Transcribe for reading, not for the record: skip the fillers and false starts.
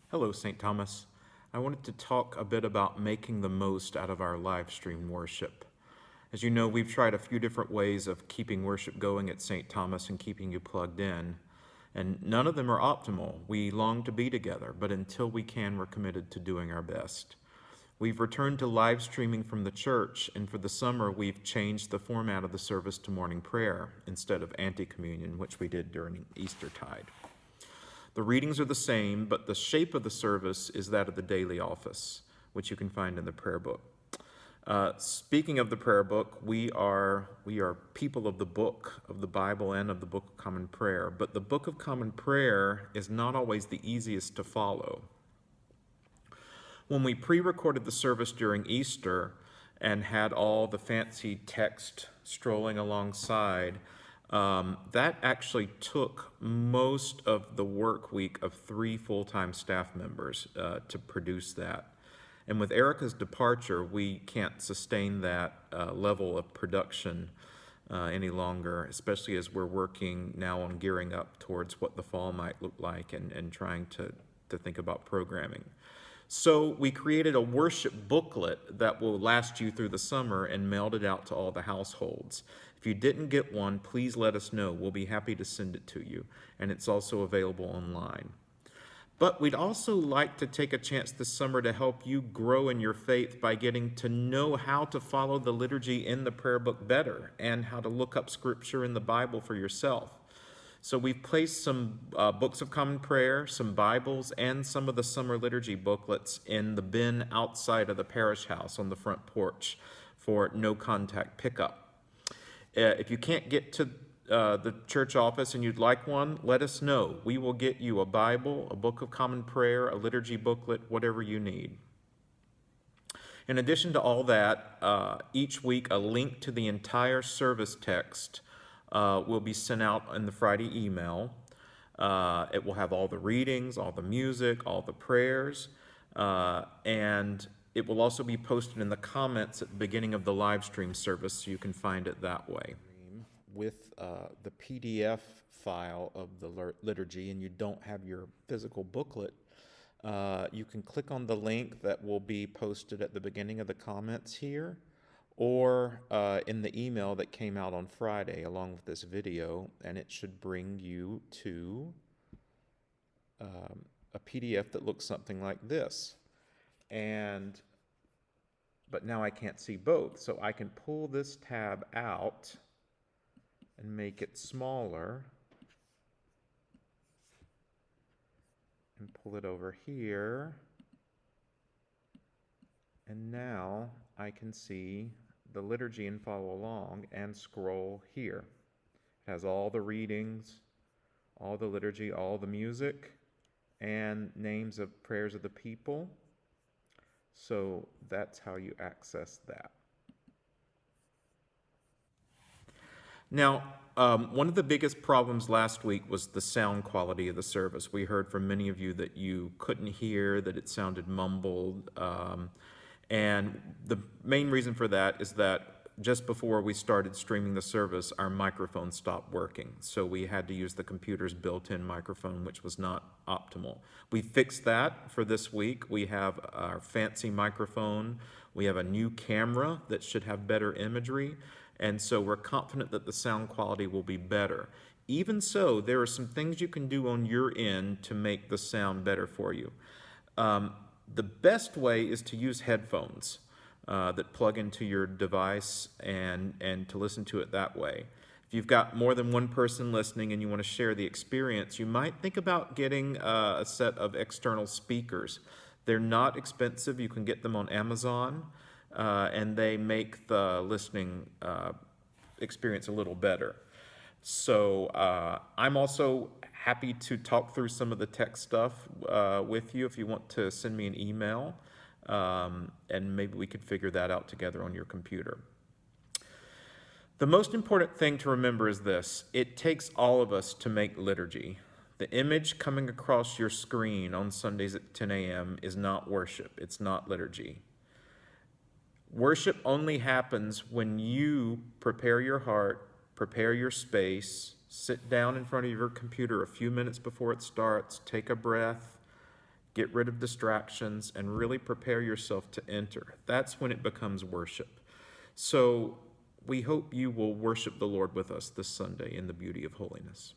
Hello, St. Thomas. I wanted to talk a bit about making the most out of our live stream worship. As you know, we've tried a few different ways of keeping worship going at St. Thomas and keeping you plugged in, and none of them are optimal. We long to be together, but until we can, we're committed to doing our best. We've returned to live streaming from the church, and for the summer, we've changed the format of the service to morning prayer instead of anti-communion, which we did during Eastertide. The readings are the same, but the shape of the service is that of the daily office, which you can find in the prayer book. Speaking of the prayer book, we are people of the book of the Bible and of the Book of Common Prayer, but the Book of Common Prayer is not always the easiest to follow. When we pre-recorded the service during Easter and had all the fancy text strolling alongside, that actually took most of the work week of 3 full-time staff members to produce that. And with Erica's departure, we can't sustain that level of production any longer, especially as we're working now on gearing up towards what the fall might look like and trying to think about programming. So we created a worship booklet that will last you through the summer and mailed it out to all the households. If you didn't get one, please let us know. We'll be happy to send it to you. And it's also available online. But we'd also like to take a chance this summer to help you grow in your faith by getting to know how to follow the liturgy in the prayer book better and how to look up scripture in the Bible for yourself. So we've placed some books of common prayer, some Bibles, and some of the summer liturgy booklets in the bin outside of the parish house on the front porch for no contact pickup. If you can't get to the church office and you'd like one, let us know. We will get you a Bible, a book of common prayer, a liturgy booklet, whatever you need. In addition to all that, each week a link to the entire service text will be sent out in the Friday email. It will have all the readings, all the music, all the prayers, and it will also be posted in the comments at the beginning of the live stream service, so you can find it that way. With the PDF file of the liturgy and you don't have your physical booklet, you can click on the link that will be posted at the beginning of the comments here, or in the email that came out on Friday along with this video, and it should bring you to a PDF that looks something like this. But now I can't see both, so I can pull this tab out and make it smaller and pull it over here, and now I can see the liturgy and follow along and scroll here. It has all the readings, all the liturgy, all the music, and names of prayers of the people. So that's how you access that. Now, one of the biggest problems last week was the sound quality of the service. We heard from many of you that you couldn't hear, that it sounded mumbled. And the main reason for that is that just before we started streaming the service, our microphone stopped working. So we had to use the computer's built-in microphone, which was not optimal. We fixed that for this week. We have our fancy microphone. We have a new camera that should have better imagery. And so we're confident that the sound quality will be better. Even so, there are some things you can do on your end to make the sound better for you. The best way is to use headphones that plug into your device and to listen to it that way. If you've got more than one person listening and you want to share the experience, you might think about getting a set of external speakers. They're not expensive. You can get them on Amazon, and they make the listening experience a little better. So I'm also happy to talk through some of the tech stuff with you if you want to send me an email, and maybe we could figure that out together on your computer. The most important thing to remember is this: it takes all of us to make liturgy. The image coming across your screen on Sundays at 10 a.m. is not worship. It's not liturgy. Worship only happens when you prepare your heart, prepare your space, sit down in front of your computer a few minutes before it starts, take a breath, Get rid of distractions and really prepare yourself to enter. That's when it becomes worship. So we hope you will worship the Lord with us this Sunday in the beauty of holiness.